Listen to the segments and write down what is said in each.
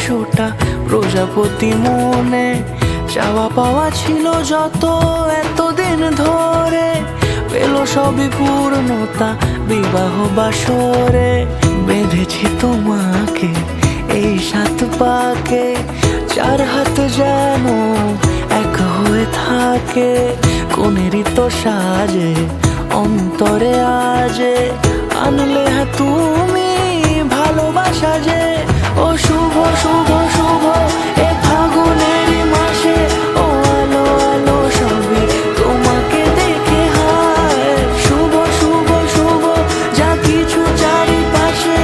100টা প্রজাপতি মনে, চাওয়া পাওয়া ছিল যত এতদিন ধরে, পেল সবই পূর্ণতা বিবাহ বাসরে। বেঁধেছি তোমাকে এই 7 পাকে, 4 হাত যেন এক হয়ে থাকে। কোনেরই তো সাজে অন্তরে আজে, আনলে তুমি ভালোবাসা যে। ও শুভ শুভ শুভ এ ফাগুনের মাসে, ও আলো আলো সবই তোমাকে দেখে হায়। শুভ শুভ শুভ যা কিছু চারিপাশে,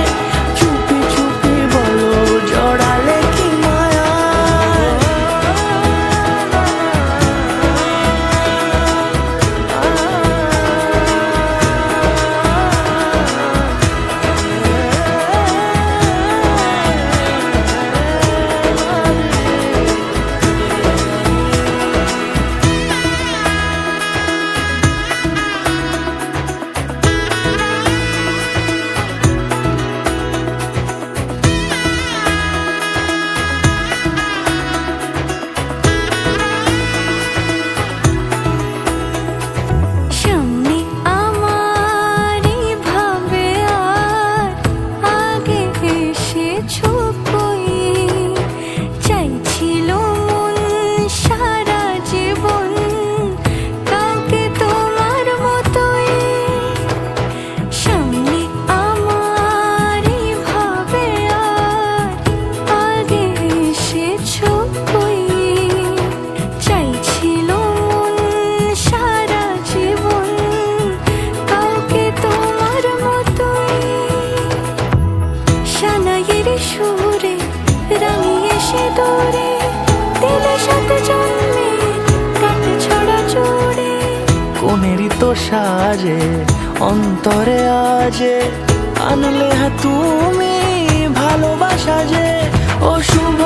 চুপি চুপি বলো জড়ালে কি মায়া। সুরে রাঙিয়ে সে দৌড়ে দিলে 7 জন্মে কাটে ছড়া জোড়ে। কোনেরই তো সাজে অন্তরে আজে, আনলে তুমি ভালোবাসা যে। ও শুভ